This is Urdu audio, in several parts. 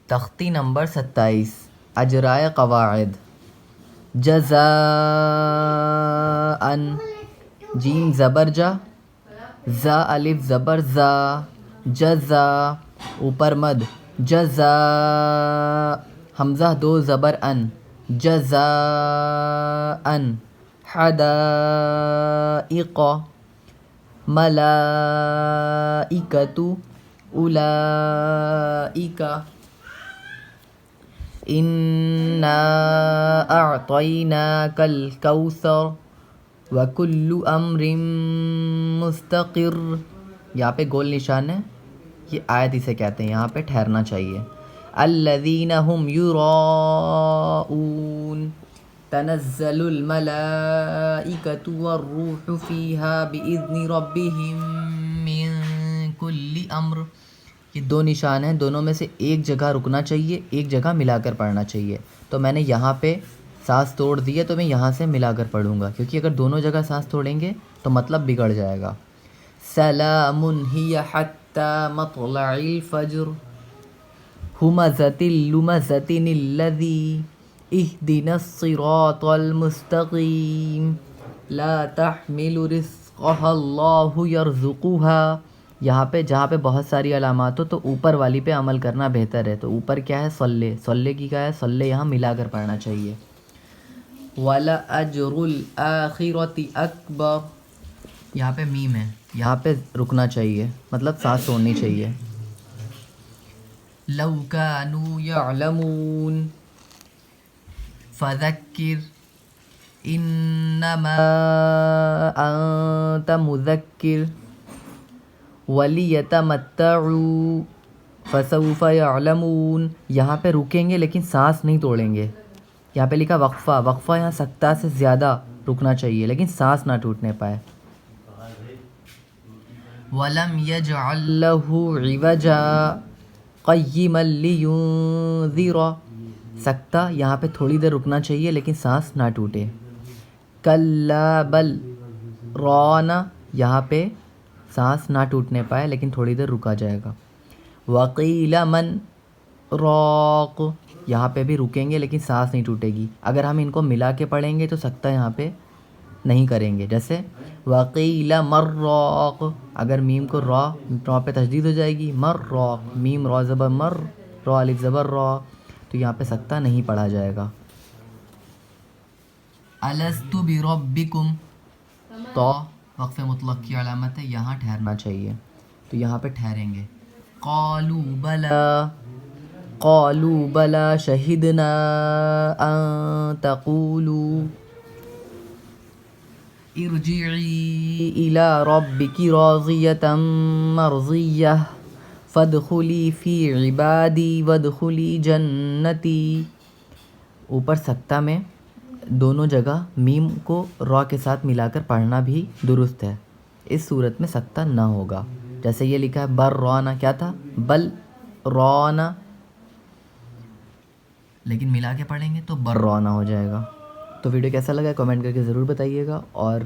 تختی نمبر 27 اجرائے قواعد. جزاء جیم زبر جا، زا الف زبر زا، جزا اوپر مد، جزاء حمزہ دو زبر ان، جزاء. حدائق ملائکۃ اولئک. انا اعطیناک الکوثر وکل امر مستقر. یہاں پہ گول نشان ہے، یہ آیت اسے کہتے ہیں، یہاں پہ ٹھہرنا چاہیے. الذین هم یراؤون تنزل الملائکۃ والروح فیہا بإذن ربہم من کل امر. یہ دو نشان ہیں، دونوں میں سے ایک جگہ رکنا چاہیے، ایک جگہ ملا کر پڑھنا چاہیے. تو میں نے یہاں پہ سانس توڑ دی ہے، تو میں یہاں سے ملا کر پڑھوں گا، کیونکہ اگر دونوں جگہ سانس توڑیں گے تو مطلب بگڑ جائے گا. سلام ہی حتی مطلع الفجر ہمزۃ اللمزۃ الذی اہدنا الصراط المستقیم لا تحمل رزقها اللہ یرزقها. یہاں پہ جہاں پہ بہت ساری علامات ہو تو اوپر والی پہ عمل کرنا بہتر ہے. تو اوپر کیا ہے؟ صلے. صلے کی کیا ہے؟ صلے یہاں ملا کر پڑھنا چاہیے. وَلَأَجْرُ الْآخِرَةِ أَكْبَرُ. یہاں پہ میم ہے، یہاں پہ رکنا چاہیے، مطلب سانس چھوڑنی چاہیے. لَوْ كَانُوا يَعْلَمُونَ فَذَكِّرْ إِنَّمَا أَنْتَ مُذَكِّرٌ وَلِيَتَمَتَّعُوا فَسَوْفَ يَعْلَمُونَ. یہاں پہ رکیں گے لیکن سانس نہیں توڑیں گے. یہاں پہ لکھا وقفہ، وقفہ یہاں سکتہ سے زیادہ رکنا چاہیے لیکن سانس نہ ٹوٹنے پائے. وَلَمْ يَجْعَلْ لَهُ عِوَجًا قَيِّمًا لِيُنذِرَ. سکتہ یہاں پہ تھوڑی دیر رکنا چاہیے لیکن سانس نہ ٹوٹے. کَلَّا بَلْ رَانَ یہاں پہ سانس نہ ٹوٹنے پائے لیکن تھوڑی دیر رکا جائے گا. وَقِيلَ مَنْ رَاقٍ یہاں پہ بھی رکیں گے لیکن سانس نہیں ٹوٹے گی. اگر ہم ان کو ملا کے پڑھیں گے تو سکتہ یہاں پہ نہیں کریں گے. جیسے وَقِيلَ مَنْ رَاقٍ، اگر میم کو را پہ تشدید ہو جائے گی، مَرْ راق، میم را زبر مر، را الف زبر را، تو یہاں پہ سکتہ نہیں پڑھا جائے گا. أَلَسْتُ بِرَبِّكُمْ تو وقف مطلق کی علامت ہے، یہاں ٹھہرنا چاہیے، تو یہاں پہ ٹھہریں گے. قَالُوا بَلَىٰ قَالُوا بَلَىٰ شَهِدْنَا أَن تَقُولُوا ارْجِعِي إِلَىٰ رَبِّكِ رَاضِيَةً مَرْضِيَّةً فَادْخُلِي فِي عِبَادِي وَادْخُلِي جَنَّتِي. اوپر سکتہ میں دونوں جگہ میم کو را کے ساتھ ملا کر پڑھنا بھی درست ہے. اس صورت میں سکتہ نہ ہوگا. جیسے یہ لکھا ہے بر رانا، کیا تھا؟ بل رانا، لیکن ملا کے پڑھیں گے تو بر رانا ہو جائے گا. تو ویڈیو کیسا لگا کمنٹ کر کے ضرور بتائیے گا، اور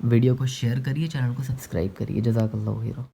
ویڈیو کو شیئر کریے، چینل کو سبسکرائب کریے. جزاک اللہ خیر.